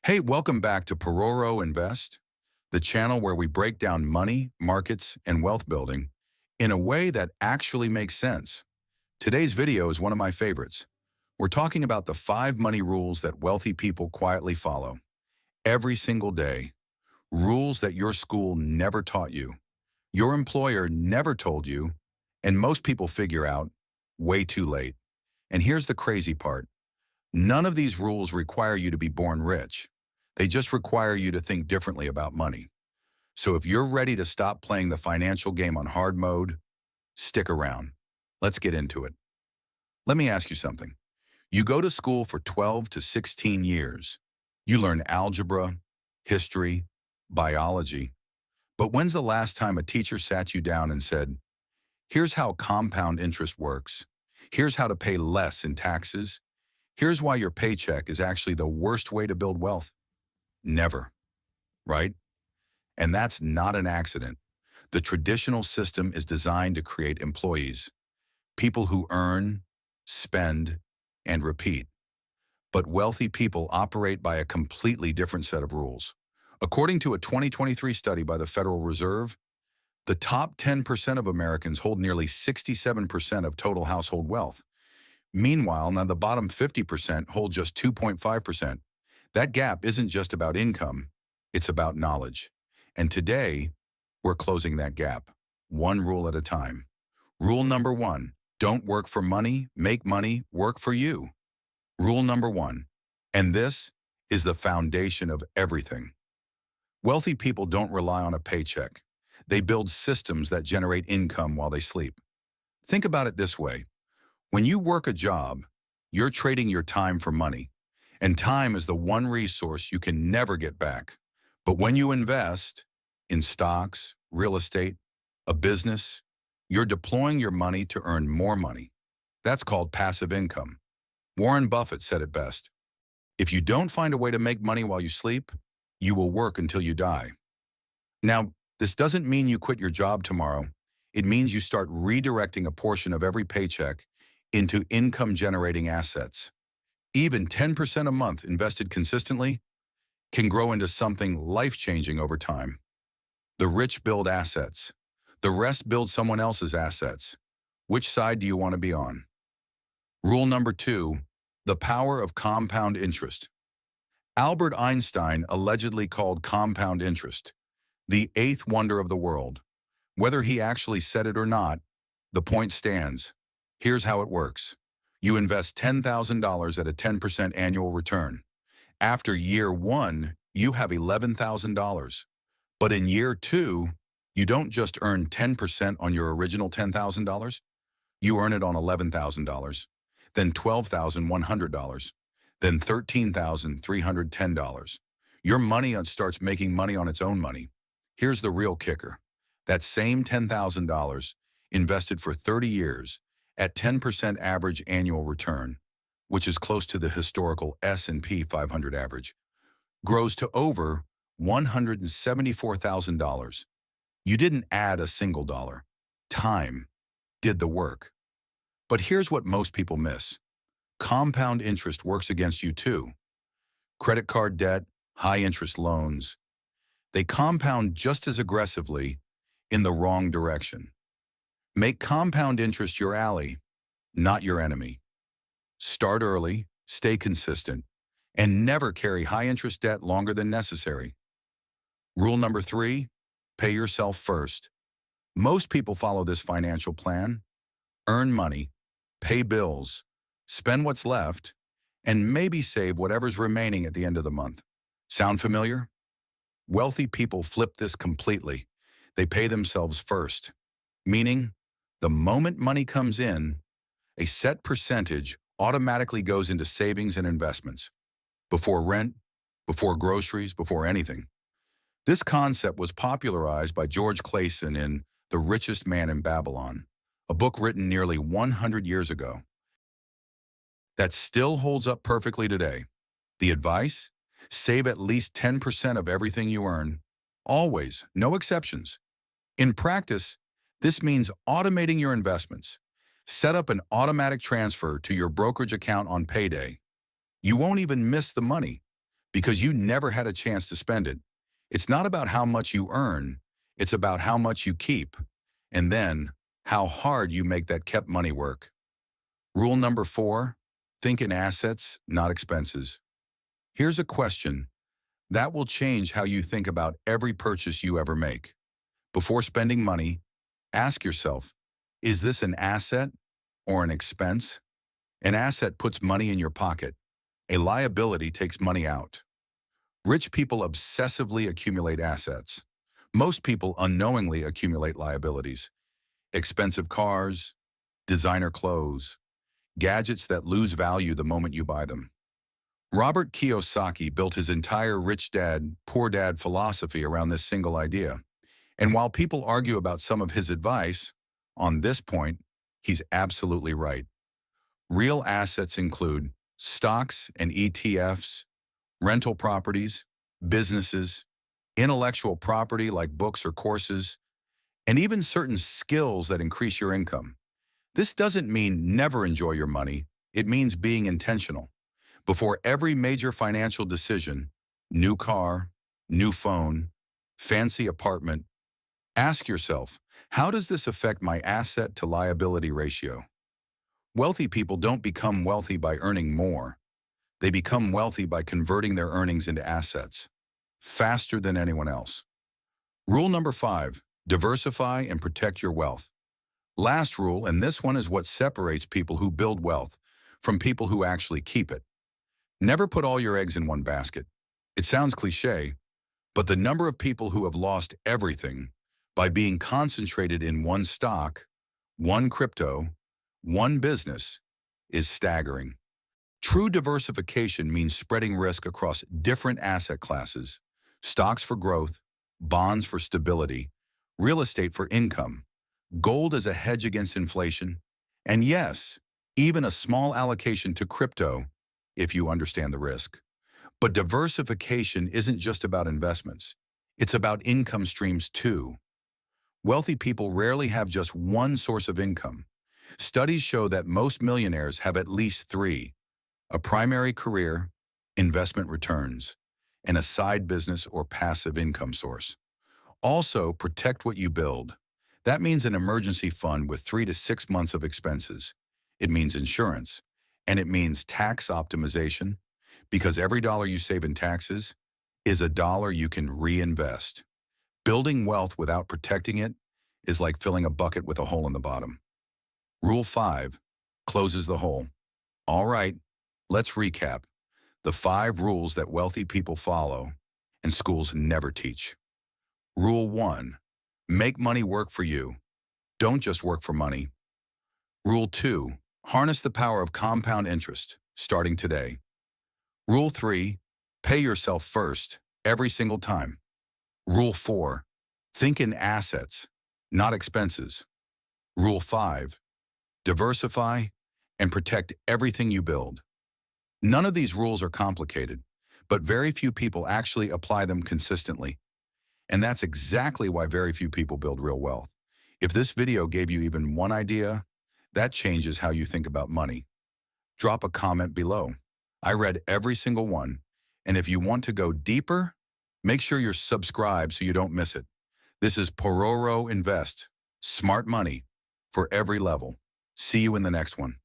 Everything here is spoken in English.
Hey, welcome back to Pororo Invest, the channel where we break down money, markets, and wealth building in a way that actually makes sense. Today's video is one of my favorites. We're talking about the 5 money rules that wealthy people quietly follow every single day, rules that your school never taught you, your employer never told you, and most people figure out way too late. And here's the crazy part. None of these rules require you to be born rich. They just require you to think differently about money. So if you're ready to stop playing the financial game on hard mode, stick around. Let's get into it. Let me ask you something. You go to school for 12 to 16 years. You learn algebra, history, biology. But when's the last time a teacher sat you down and said, here's how compound interest works. Here's how to pay less in taxes. Here's why your paycheck is actually the worst way to build wealth. Never, right? And that's not an accident. The traditional system is designed to create employees, people who earn, spend, and repeat. But wealthy people operate by a completely different set of rules. According to a 2023 study by the Federal Reserve, the top 10% of Americans hold nearly 67% of total household wealth. Meanwhile, now the bottom 50% hold just 2.5%. That gap isn't just about income, it's about knowledge. And today, we're closing that gap, one rule at a time. Rule number 1, don't work for money, make money work for you. Rule number 1, and this is the foundation of everything. Wealthy people don't rely on a paycheck. They build systems that generate income while they sleep. Think about it this way. When you work a job, you're trading your time for money. And time is the one resource you can never get back. But when you invest in stocks, real estate, a business, you're deploying your money to earn more money. That's called passive income. Warren Buffett said it best. If you don't find a way to make money while you sleep, you will work until you die. Now, this doesn't mean you quit your job tomorrow. It means you start redirecting a portion of every paycheck into income-generating assets. Even 10% a month invested consistently can grow into something life-changing over time. The rich build assets. The rest build someone else's assets. Which side do you want to be on? Rule number 2, the power of compound interest. Albert Einstein allegedly called compound interest the eighth wonder of the world. Whether he actually said it or not, the point stands. Here's how it works. You invest $10,000 at a 10% annual return. After year 1, you have $11,000. But in year 2, you don't just earn 10% on your original $10,000. You earn it on $11,000, then $12,100, then $13,310. Your money starts making money on its own money. Here's the real kicker. That same $10,000 invested for 30 years at 10% average annual return, which is close to the historical S&P 500 average, grows to over $174,000. You didn't add a single dollar. Time did the work. But here's what most people miss. Compound interest works against you too. Credit card debt, high-interest loans, they compound just as aggressively in the wrong direction. Make compound interest your ally, not your enemy. Start early, stay consistent, and never carry high-interest debt longer than necessary. Rule number 3, pay yourself first. Most people follow this financial plan. Earn money, pay bills, spend what's left, and maybe save whatever's remaining at the end of the month. Sound familiar? Wealthy people flip this completely. They pay themselves first, meaning the moment money comes in, a set percentage automatically goes into savings and investments. Before rent, before groceries, before anything. This concept was popularized by George Clason in The Richest Man in Babylon, a book written nearly 100 years ago that still holds up perfectly today. The advice? Save at least 10% of everything you earn. Always, no exceptions. In practice, this means automating your investments. Set up an automatic transfer to your brokerage account on payday. You won't even miss the money because you never had a chance to spend it. It's not about how much you earn, it's about how much you keep, and then how hard you make that kept money work. Rule number 4, think in assets, not expenses. Here's a question that will change how you think about every purchase you ever make. Before spending money, ask yourself, is this an asset or an expense? An asset puts money in your pocket. A liability takes money out. Rich people obsessively accumulate assets. Most people unknowingly accumulate liabilities. Expensive cars, designer clothes, gadgets that lose value the moment you buy them. Robert Kiyosaki built his entire rich dad, poor dad philosophy around this single idea. And while people argue about some of his advice, on this point, he's absolutely right. Real assets include stocks and ETFs, rental properties, businesses, intellectual property like books or courses, and even certain skills that increase your income. This doesn't mean never enjoy your money. It means being intentional. Before every major financial decision, new car, new phone, fancy apartment, ask yourself, how does this affect my asset to liability ratio? Wealthy people don't become wealthy by earning more. They become wealthy by converting their earnings into assets, faster than anyone else. Rule number 5, diversify and protect your wealth. Last rule, and this one is what separates people who build wealth from people who actually keep it. Never put all your eggs in one basket. It sounds cliche, but the number of people who have lost everything by being concentrated in one stock, one crypto, one business is staggering. True diversification means spreading risk across different asset classes, stocks for growth, bonds for stability, real estate for income, gold as a hedge against inflation, and yes, even a small allocation to crypto if you understand the risk. But diversification isn't just about investments. It's about income streams too. Wealthy people rarely have just one source of income. Studies show that most millionaires have at least 3: a primary career, investment returns, and a side business or passive income source. Also, protect what you build. That means an emergency fund with 3 to 6 months of expenses. It means insurance, and it means tax optimization, because every dollar you save in taxes is a dollar you can reinvest. Building wealth without protecting it is like filling a bucket with a hole in the bottom. Rule 5 closes the hole. All right, let's recap the 5 rules that wealthy people follow and schools never teach. Rule 1, make money work for you. Don't just work for money. Rule 2, harness the power of compound interest, starting today. Rule 3, pay yourself first, every single time. Rule 4, think in assets, not expenses. Rule 5, diversify and protect everything you build. None of these rules are complicated, but very few people actually apply them consistently. And that's exactly why very few people build real wealth. If this video gave you even one idea, that changes how you think about money. Drop a comment below. I read every single one, and if you want to go deeper, make sure you're subscribed so you don't miss it. This is Pororo Invest, smart money for every level. See you in the next one.